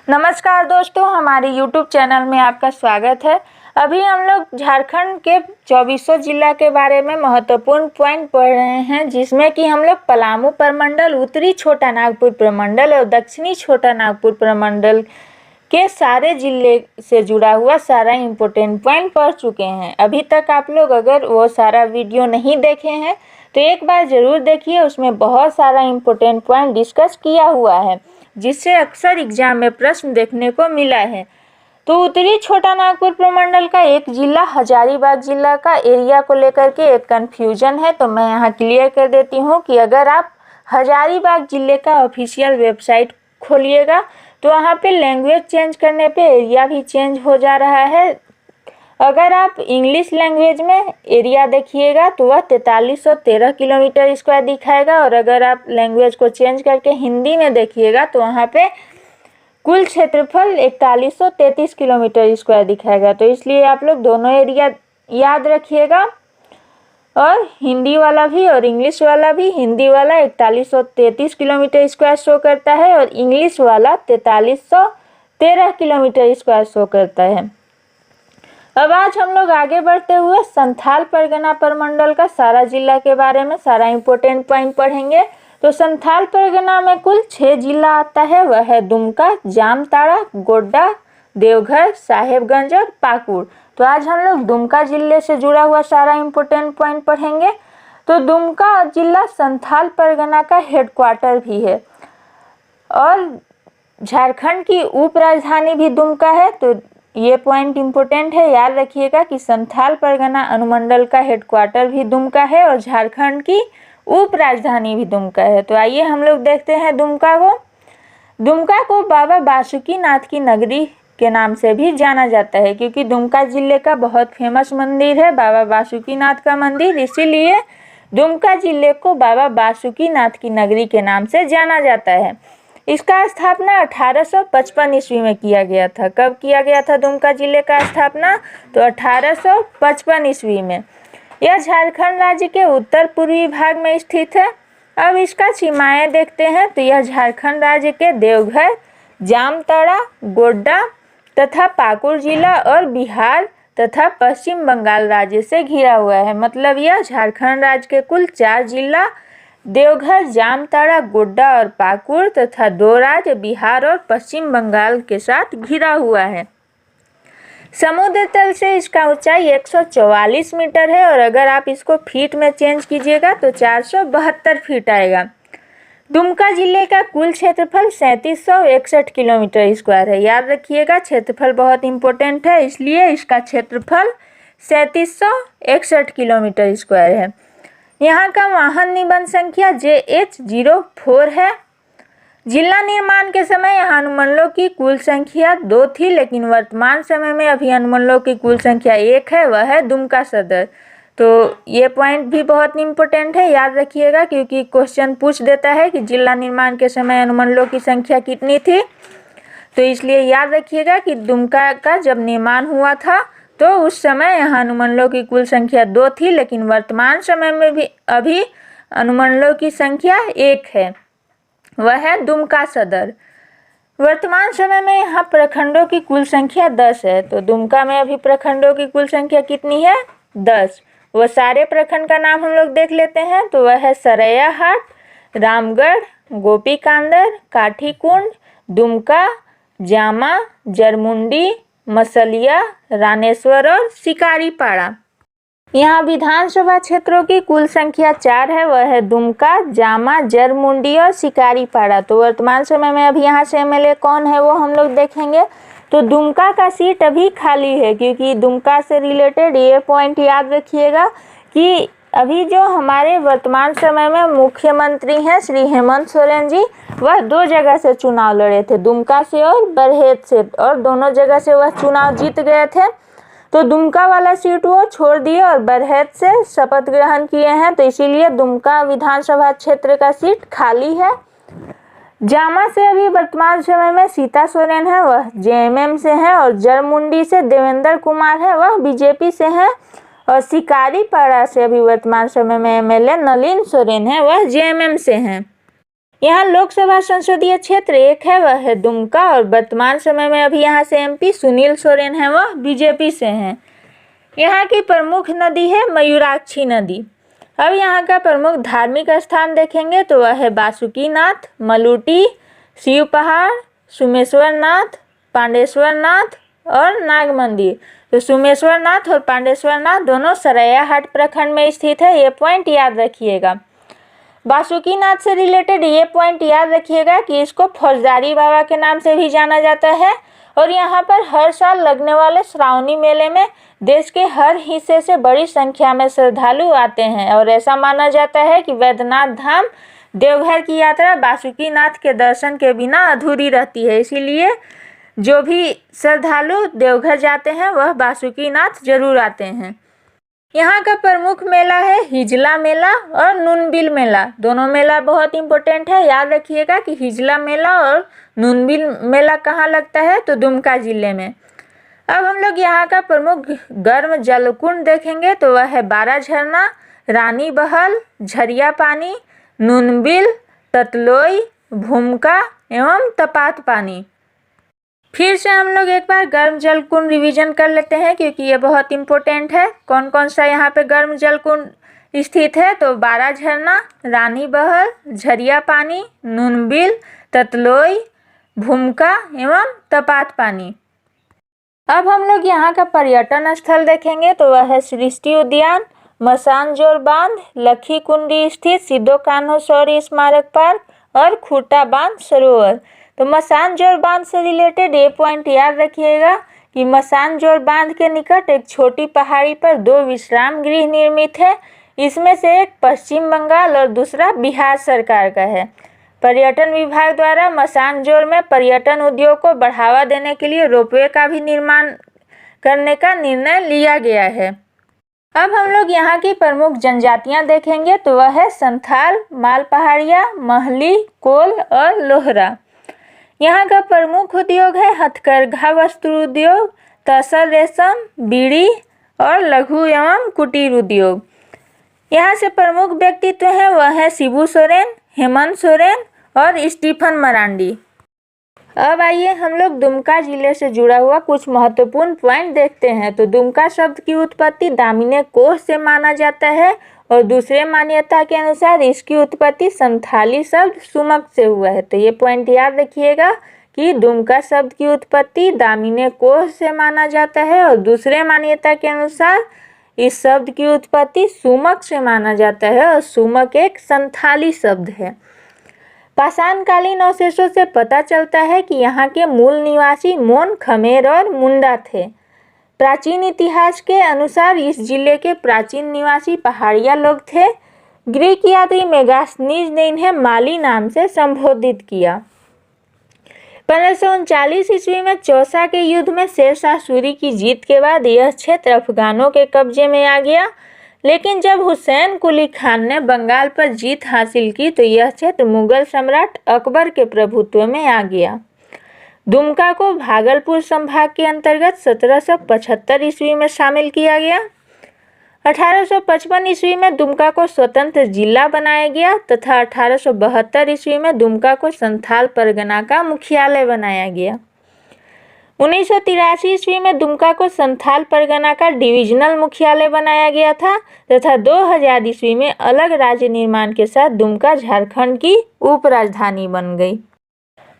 नमस्कार दोस्तों, हमारे YouTube चैनल में आपका स्वागत है। अभी हम लोग झारखंड के 2400 जिला के बारे में महत्वपूर्ण पॉइंट पढ़ रहे हैं, जिसमें कि हम लोग पलामू प्रमंडल, उत्तरी छोटा नागपुर प्रमंडल और दक्षिणी छोटा नागपुर प्रमंडल के सारे जिले से जुड़ा हुआ सारा इम्पोर्टेंट पॉइंट पढ़ चुके हैं। अभी तक आप लोग अगर वो सारा वीडियो नहीं देखे हैं तो एक बार ज़रूर देखिए, उसमें बहुत सारा इम्पोर्टेंट पॉइंट डिस्कस किया हुआ है, जिससे अक्सर एग्जाम में प्रश्न देखने को मिला है। तो उत्तरी छोटा नागपुर प्रमंडल का एक जिला हजारीबाग जिला का एरिया को लेकर के एक कन्फ्यूजन है, तो मैं यहाँ क्लियर कर देती हूँ कि अगर आप हजारीबाग जिले का ऑफिशियल वेबसाइट खोलिएगा तो वहाँ पे लैंग्वेज चेंज करने पे एरिया भी चेंज हो जा रहा है। अगर आप इंग्लिश लैंग्वेज में एरिया देखिएगा तो वह 4313 किलोमीटर स्क्वायर दिखाएगा, और अगर आप लैंग्वेज को चेंज करके हिंदी में देखिएगा तो वहाँ पे कुल क्षेत्रफल 4133 किलोमीटर स्क्वायर दिखाएगा। तो इसलिए आप लोग दोनों एरिया याद रखिएगा, और हिंदी वाला भी और इंग्लिश वाला भी। हिंदी वाला 4133 किलोमीटर स्क्वायर शो करता है और इंग्लिश वाला 4313 किलोमीटर स्क्वायर शो करता है। अब आज हम लोग आगे बढ़ते हुए संथाल परगना प्रमंडल का सारा जिला के बारे में सारा इम्पोर्टेंट पॉइंट पढ़ेंगे। तो संथाल परगना में कुल 6 जिला आता है, वह है दुमका, जामताड़ा, गोड्डा, देवघर, साहेबगंज और पाकुड़। तो आज हम लोग दुमका जिले से जुड़ा हुआ सारा इम्पोर्टेंट पॉइंट पढ़ेंगे। तो दुमका जिला संथाल परगना का हेडक्वार्टर भी है और झारखंड की उप राजधानी भी दुमका है। तो ये पॉइंट इम्पोर्टेंट है, याद रखिएगा कि संथाल परगना अनुमंडल का हेडक्वार्टर भी दुमका है और झारखंड की उप राजधानी भी दुमका है। तो आइए हम लोग देखते हैं दुमका को। दुमका को बाबा बासुकीनाथ की नगरी के नाम से भी जाना जाता है, क्योंकि दुमका जिले का बहुत फेमस मंदिर है बाबा बासुकीनाथ का मंदिर, इसीलिए दुमका जिले को बाबा बासुकीनाथ की नगरी के नाम से जाना जाता है। इसका स्थापना 1855 ईस्वी में किया गया था। कब किया गया था दुमका जिले का स्थापना? तो 1855 ईस्वी में। यह झारखंड राज्य के उत्तर पूर्वी भाग में स्थित है। अब इसका सीमाएं देखते हैं तो यह झारखंड राज्य के देवघर, जामताड़ा, गोड्डा तथा पाकुड़ जिला और बिहार तथा पश्चिम बंगाल राज्य से घिरा हुआ है। मतलब यह झारखंड राज्य के कुल 4 जिला देवघर, जामताड़ा, गोड्डा और पाकुड़ तथा 2 राज्य बिहार और पश्चिम बंगाल के साथ घिरा हुआ है। समुद्र तल से इसका ऊंचाई 144 मीटर है, और अगर आप इसको फीट में चेंज कीजिएगा तो 472 फीट आएगा। दुमका जिले का कुल क्षेत्रफल 3761 किलोमीटर स्क्वायर है। याद रखिएगा, क्षेत्रफल बहुत इंपॉर्टेंट है, इसलिए इसका क्षेत्रफल 3761 किलोमीटर स्क्वायर है। यहाँ का वाहन निबंध संख्या JH04 है। जिला निर्माण के समय यहाँ अनुमंडलों की कुल संख्या 2 थी, लेकिन वर्तमान समय में अभी अनुमंडलों की कुल संख्या 1 है, वह है दुमका सदर। तो ये पॉइंट भी बहुत इंपॉर्टेंट है, याद रखिएगा, क्योंकि क्वेश्चन पूछ देता है कि जिला निर्माण के समय अनुमंडलों की संख्या कितनी थी। तो इसलिए याद रखिएगा कि दुमका का जब निर्माण हुआ था तो उस समय यहाँ अनुमंडलों की कुल संख्या 2 थी, लेकिन वर्तमान समय में भी अभी अनुमंडलों की संख्या 1 है, वह है दुमका सदर। वर्तमान समय में यहाँ प्रखंडों की कुल संख्या 10 है। तो दुमका में अभी प्रखंडों की कुल संख्या कितनी है? 10। वह सारे प्रखंड का नाम हम लोग देख लेते हैं। तो वह है सरैयाहाट, रामगढ़, गोपीकांदर, काठीकुंड, दुमका, जामा, जरमुंडी, मसलिया, रानेश्वर और शिकारीपाड़ा। यहाँ विधानसभा क्षेत्रों की कुल संख्या 4 है, वह है दुमका, जामा, जरमुंडी और शिकारीपाड़ा। तो वर्तमान समय में अभी यहाँ से MLA कौन है वो हम लोग देखेंगे। तो दुमका का सीट अभी खाली है, क्योंकि दुमका से रिलेटेड ये पॉइंट याद रखिएगा कि अभी जो हमारे वर्तमान समय में मुख्यमंत्री हैं श्री हेमंत सोरेन जी, वह 2 जगह से चुनाव लड़े थे, दुमका से और बरहेट से, और दोनों जगह से वह चुनाव जीत गए थे। तो दुमका वाला सीट वो छोड़ दिए और बरहेट से शपथ ग्रहण किए हैं, तो इसीलिए दुमका विधानसभा क्षेत्र का सीट खाली है। जामा से अभी वर्तमान समय में सीता सोरेन है, वह JMM से हैं, और जरमुंडी से देवेंद्र कुमार है, वह BJP से हैं, और शिकारीपाड़ा से अभी वर्तमान समय में MLA नलिन सोरेन है, वह JMM से हैं। यहाँ लोकसभा संसदीय क्षेत्र 1 है, वह है दुमका, और वर्तमान समय में अभी यहाँ से MP सुनील सोरेन है, वह BJP से हैं। यहाँ की प्रमुख नदी है मयूराक्षी नदी। अब यहाँ का प्रमुख धार्मिक स्थान देखेंगे तो वह है बासुकीनाथ, मलूटी, शिव पहाड़, सुमेश्वर नाथ, पांडेश्वर नाथ और नाग मंदिर। तो सुमेश्वर नाथ और पांडेश्वर नाथ दोनों सरैयाहाट प्रखंड में स्थित है, ये पॉइंट याद रखिएगा। बासुकीनाथ से रिलेटेड ये पॉइंट याद रखिएगा कि इसको फौजदारी बाबा के नाम से भी जाना जाता है, और यहाँ पर हर साल लगने वाले श्रावणी मेले में देश के हर हिस्से से बड़ी संख्या में श्रद्धालु आते हैं, और ऐसा माना जाता है कि वैद्यनाथ धाम देवघर की यात्रा बासुकीनाथ के दर्शन के बिना अधूरी रहती है। इसीलिए जो भी श्रद्धालु देवघर जाते हैं वह बासुकीनाथ जरूर आते हैं। यहाँ का प्रमुख मेला है हिजला मेला और नूनबिल मेला। दोनों मेला बहुत इंपॉर्टेंट है, याद रखिएगा कि हिजला मेला और नूनबिल मेला कहाँ लगता है, तो दुमका जिले में। अब हम लोग यहाँ का प्रमुख गर्म जलकुंड देखेंगे तो वह है 12 झरना, रानी बहल, झरिया पानी, नूनबिल, ततलोई, भूमका एवं तपात पानी। फिर से हम लोग एक बार गर्म जलकुंड रिवीजन कर लेते हैं क्योंकि ये बहुत इंपॉर्टेंट है। कौन कौन सा यहाँ पे गर्म जलकुंड स्थित है, तो 12 झरना, रानी बहल, झरिया पानी, नूनबिल, ततलोई, भूमका एवं तपात पानी। अब हम लोग यहाँ का पर्यटन स्थल देखेंगे तो वह है सृष्टि उद्यान, मसानजोर बांध, लखी कुंडी स्थित सिद्धो कान्हो शौर्य स्मारक पार्क और खूटा बांध सरोवर। तो मसानजोर बांध से रिलेटेड ये पॉइंट याद रखिएगा कि मसानजोर बांध के निकट एक छोटी पहाड़ी पर 2 विश्राम गृह निर्मित है। इसमें से एक पश्चिम बंगाल और दूसरा बिहार सरकार का है। पर्यटन विभाग द्वारा मसानजोर में पर्यटन उद्योग को बढ़ावा देने के लिए रोपवे का भी निर्माण करने का निर्णय लिया गया है। अब हम लोग यहाँ की प्रमुख जनजातियाँ देखेंगे तो वह है संथाल, माल पहाड़िया, महली, कोल और लोहरा। यहाँ का प्रमुख उद्योग है हथकरघा वस्त्र उद्योग, तसर रेशम, बीड़ी और लघु एवं कुटीर उद्योग। यहाँ से प्रमुख व्यक्तित्व हैं वह है शिबू सोरेन, हेमंत सोरेन और स्टीफन मरांडी। अब आइए हम लोग दुमका जिले से जुड़ा हुआ कुछ महत्वपूर्ण पॉइंट देखते हैं। तो दुमका शब्द की उत्पत्ति दामिने कोश से माना जाता है और दूसरे मान्यता के अनुसार इसकी उत्पत्ति संथाली शब्द सुमक से हुआ है। तो ये पॉइंट याद रखिएगा कि दुमका शब्द की उत्पत्ति दामिने कोश से माना जाता है और दूसरे मान्यता के अनुसार इस शब्द की उत्पत्ति सुमक से माना जाता है और सुमक एक संथाली शब्द है। पाषाणकालीन अवशेषों से पता चलता है कि यहाँ के मूल निवासी मोन, खमेर और मुंडा थे। प्राचीन इतिहास के अनुसार इस जिले के प्राचीन निवासी पहाड़िया लोग थे। ग्रीक यात्री मेगास्थनीज ने इन्हें माली नाम से संबोधित किया। 1539 ईस्वी में चौसा के युद्ध में शेरशाह सूरी की जीत के बाद यह क्षेत्र अफगानों के कब्जे में आ गया, लेकिन जब हुसैन कुली खान ने बंगाल पर जीत हासिल की तो यह क्षेत्र मुगल सम्राट अकबर के प्रभुत्व में आ गया। दुमका को भागलपुर संभाग के अंतर्गत 1775 ईस्वी में शामिल किया गया। 1855 ईस्वी में दुमका को स्वतंत्र जिला बनाया गया तथा 1872 ईस्वी में दुमका को संथाल परगना का मुख्यालय बनाया गया। 1983 ईस्वी में दुमका को संथाल परगना का डिविजनल मुख्यालय बनाया गया था तथा 2000 ईस्वी में अलग राज्य निर्माण के साथ दुमका झारखंड की उप राजधानी बन गई।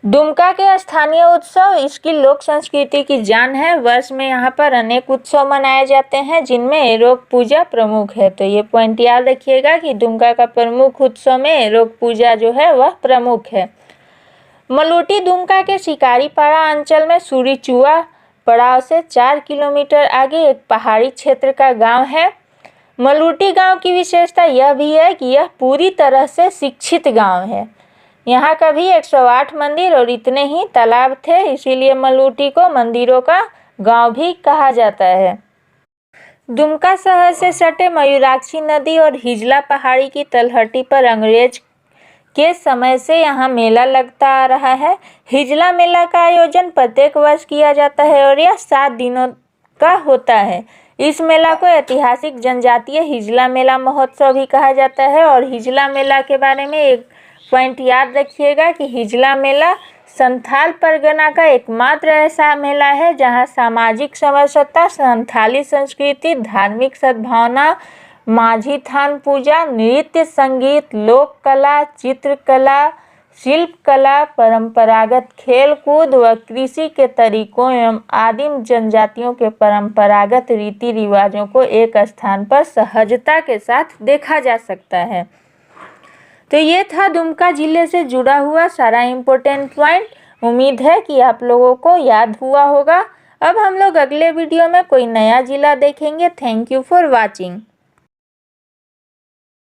दुमका के स्थानीय उत्सव इसकी लोक संस्कृति की जान है। वर्ष में यहाँ पर अनेक उत्सव मनाए जाते हैं जिनमें एरोग पूजा प्रमुख है। तो ये पॉइंट याद रखिएगा कि दुमका का प्रमुख उत्सव में एरोग पूजा जो है वह प्रमुख है। मलूटी दुमका के शिकारीपाड़ा अंचल में सूरीचुआ पड़ाव से 4 किलोमीटर आगे एक पहाड़ी क्षेत्र का गांव है। मलूटी गांव की विशेषता यह भी है कि यह पूरी तरह से शिक्षित गांव है। यहाँ का भी 108 मंदिर और इतने ही तालाब थे, इसीलिए मलूटी को मंदिरों का गांव भी कहा जाता है। दुमका शहर से सटे मयूराक्षी नदी और हिजला पहाड़ी की तलहटी पर अंग्रेज के समय से यहाँ मेला लगता आ रहा है। हिजला मेला का आयोजन प्रत्येक वर्ष किया जाता है और यह 7 दिनों का होता है। इस मेला को ऐतिहासिक जनजातीय हिजला मेला महोत्सव भी कहा जाता है और हिजला मेला के बारे में एक पॉइंट याद रखिएगा कि हिजला मेला संथाल परगना का एकमात्र ऐसा मेला है जहां सामाजिक समरसता, संथाली संस्कृति, धार्मिक सद्भावना, माझी थान पूजा, नृत्य, संगीत, लोक कला, चित्रकला, शिल्प कला, परंपरागत खेल कूद व कृषि के तरीकों एवं आदिम जनजातियों के परंपरागत रीति रिवाजों को एक स्थान पर सहजता के साथ देखा जा सकता है। तो ये था दुमका जिले से जुड़ा हुआ सारा इम्पोर्टेंट पॉइंट। उम्मीद है कि आप लोगों को याद हुआ होगा। अब हम लोग अगले वीडियो में कोई नया जिला देखेंगे। Thank you for watching.